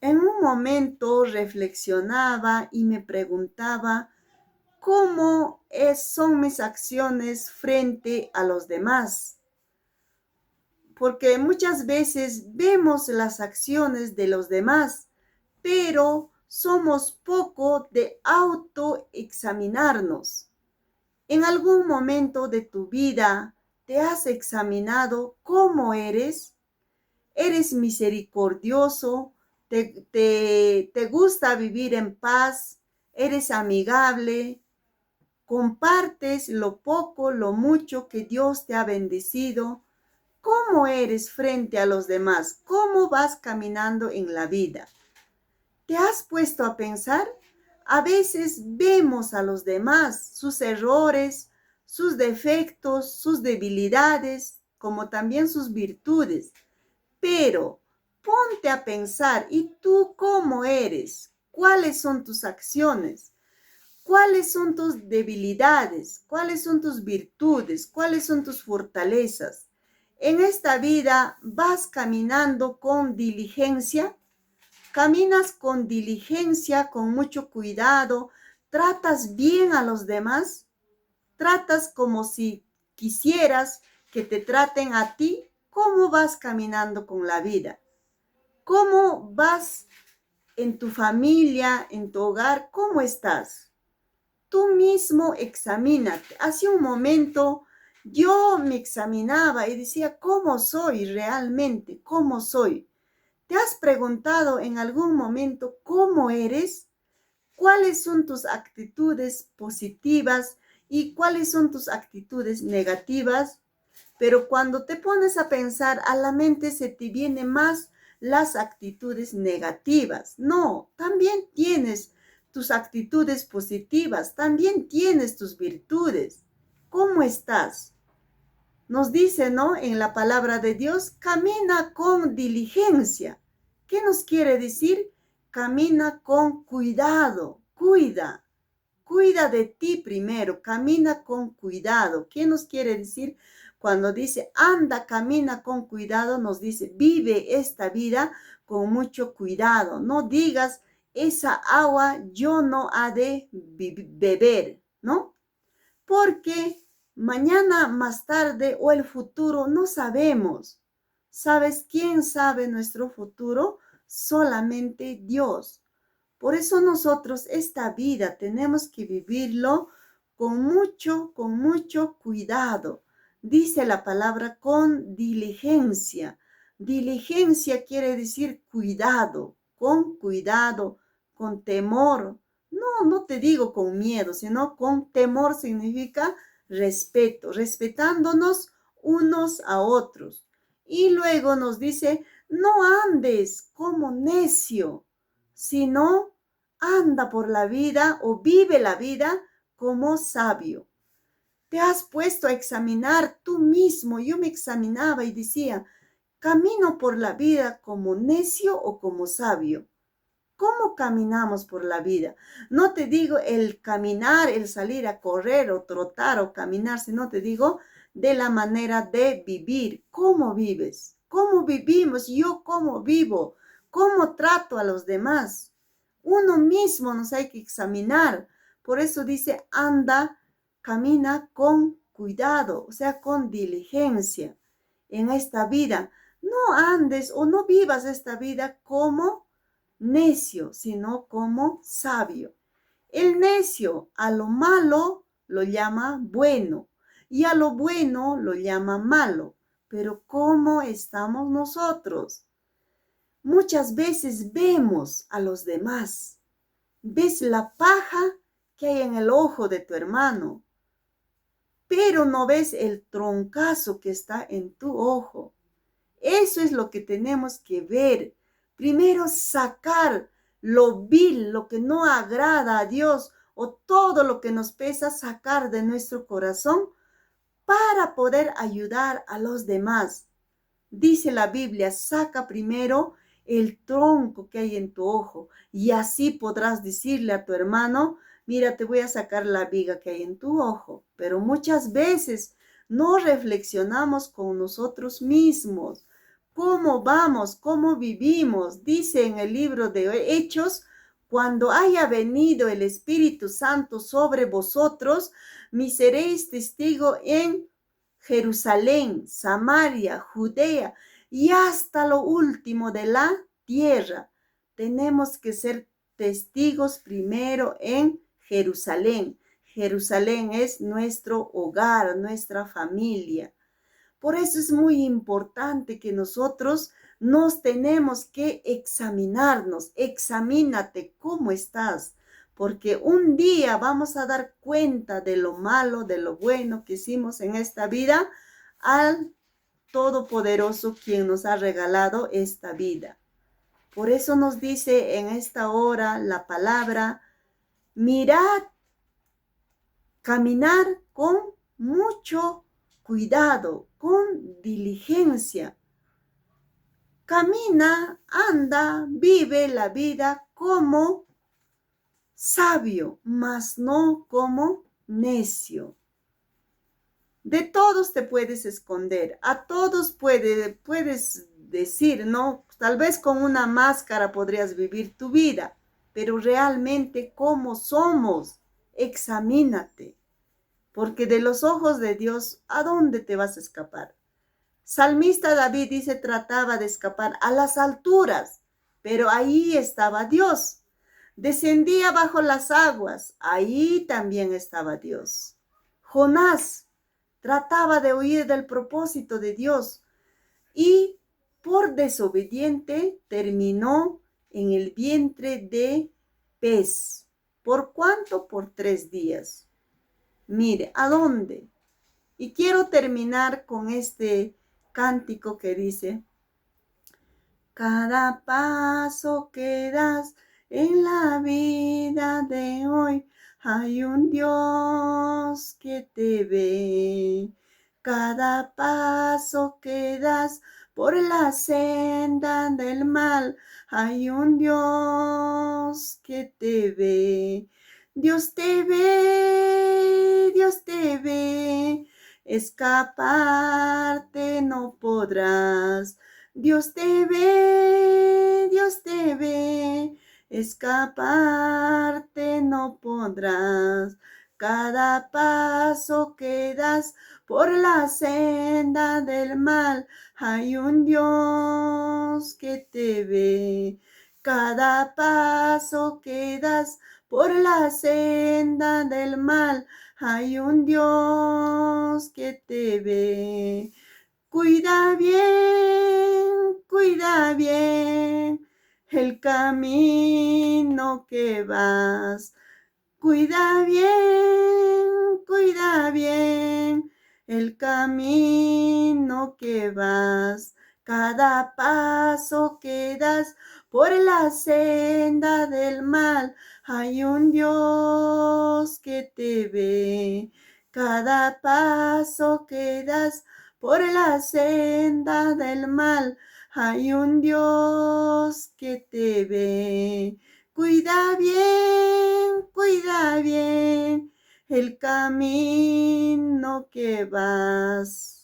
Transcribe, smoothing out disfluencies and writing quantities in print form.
En un momento reflexionaba y me preguntaba son mis acciones frente a los demás. Porque muchas veces vemos las acciones de los demás, pero somos poco de autoexaminarnos. ¿En algún momento de tu vida te has examinado cómo eres? ¿Eres misericordioso? ¿Te gusta vivir en paz? ¿Eres amigable? ¿Compartes lo poco, lo mucho que Dios te ha bendecido? ¿Cómo eres frente a los demás? ¿Cómo vas caminando en la vida? ¿Te has puesto a pensar? A veces vemos a los demás, sus errores, sus defectos, sus debilidades, como también sus virtudes. Pero ponte a pensar, ¿y tú cómo eres? ¿Cuáles son tus acciones? ¿Cuáles son tus debilidades? ¿Cuáles son tus virtudes? ¿Cuáles son tus fortalezas? En esta vida vas caminando con diligencia. Caminas con diligencia, con mucho cuidado, tratas bien a los demás, tratas como si quisieras que te traten a ti. ¿Cómo vas caminando con la vida? ¿Cómo vas en tu familia, en tu hogar? ¿Cómo estás? Tú mismo examínate. Hace un momento yo me examinaba y decía, ¿cómo soy realmente? ¿Cómo soy? ¿Te has preguntado en algún momento cómo eres? ¿Cuáles son tus actitudes positivas y cuáles son tus actitudes negativas? Pero cuando te pones a pensar, a la mente se te vienen más las actitudes negativas. No, también tienes tus actitudes positivas, también tienes tus virtudes. ¿Cómo estás? Nos dice, ¿no? En la palabra de Dios, camina con diligencia. ¿Qué nos quiere decir? Camina con cuidado, cuida de ti primero, camina con cuidado. ¿Qué nos quiere decir? Cuando dice, anda, camina con cuidado, nos dice, vive esta vida con mucho cuidado. No digas, esa agua yo no ha de beber, ¿no? Porque mañana más tarde o el futuro no sabemos. ¿Sabes quién sabe nuestro futuro? Solamente Dios. Por eso nosotros esta vida tenemos que vivirlo con mucho cuidado. Dice la palabra con diligencia. Diligencia quiere decir cuidado, con temor. No, no te digo con miedo, sino con temor significa respeto, respetándonos unos a otros. Y luego nos dice, no andes como necio, sino anda por la vida o vive la vida como sabio. Te has puesto a examinar tú mismo. Yo me examinaba y decía, ¿camino por la vida como necio o como sabio? ¿Cómo caminamos por la vida? No te digo el caminar, el salir a correr o trotar o caminar, sino te digo de la manera de vivir. ¿Cómo vives? ¿Cómo vivimos? Yo cómo vivo. ¿Cómo trato a los demás? Uno mismo nos hay que examinar. Por eso dice, anda, camina con cuidado, o sea, con diligencia en esta vida. No andes o no vivas esta vida como necio, sino como sabio. El necio a lo malo lo llama bueno y a lo bueno lo llama malo. Pero ¿cómo estamos nosotros? Muchas veces vemos a los demás, ves la paja que hay en el ojo de tu hermano, pero no ves el troncazo que está en tu ojo. Eso es lo que tenemos que ver. Primero sacar lo vil, lo que no agrada a Dios o todo lo que nos pesa, sacar de nuestro corazón para poder ayudar a los demás. Dice la Biblia, saca primero el tronco que hay en tu ojo y así podrás decirle a tu hermano, mira, te voy a sacar la viga que hay en tu ojo. Pero muchas veces no reflexionamos con nosotros mismos. cómo vamos, cómo vivimos. Dice en el libro de Hechos, cuando haya venido el Espíritu Santo sobre vosotros, me seréis testigo en Jerusalén, Samaria, Judea y hasta lo último de la tierra. Tenemos que ser testigos primero en Jerusalén. Jerusalén es nuestro hogar, nuestra familia. Por eso es muy importante que nosotros nos tenemos que examinarnos. Examínate cómo estás, porque un día vamos a dar cuenta de lo malo, de lo bueno que hicimos en esta vida al Todopoderoso quien nos ha regalado esta vida. Por eso nos dice en esta hora la palabra, mirad, caminar con mucho cuidado, con diligencia. Camina, anda, vive la vida como sabio, mas no como necio. De todos te puedes esconder, a todos puedes decir, ¿no? Tal vez con una máscara podrías vivir tu vida, pero realmente cómo somos, examínate, porque de los ojos de Dios, ¿a dónde te vas a escapar? Salmista David dice, trataba de escapar a las alturas, pero ahí estaba Dios. Descendía bajo las aguas, ahí también estaba Dios. Jonás trataba de huir del propósito de Dios y por desobediente terminó en el vientre de pez. ¿Por cuánto? Por 3 días. Mire, ¿a dónde? Y quiero terminar con este cántico que dice, cada paso que das en la vida de hoy, hay un Dios que te ve. Cada paso que das por la senda del mal, hay un Dios que te ve. Dios te ve, Dios te ve. Escaparte no podrás. Dios te ve, Dios te ve, escaparte no podrás. Cada paso que das por la senda del mal, hay un Dios que te ve. Cada paso que das por la senda del mal, hay un Dios que te ve. Cuida bien el camino que vas. Cuida bien el camino que vas. Cada paso que das por la senda del mal, hay un Dios que te ve. Cada paso que das por la senda del mal, hay un Dios que te ve. Cuida bien el camino que vas.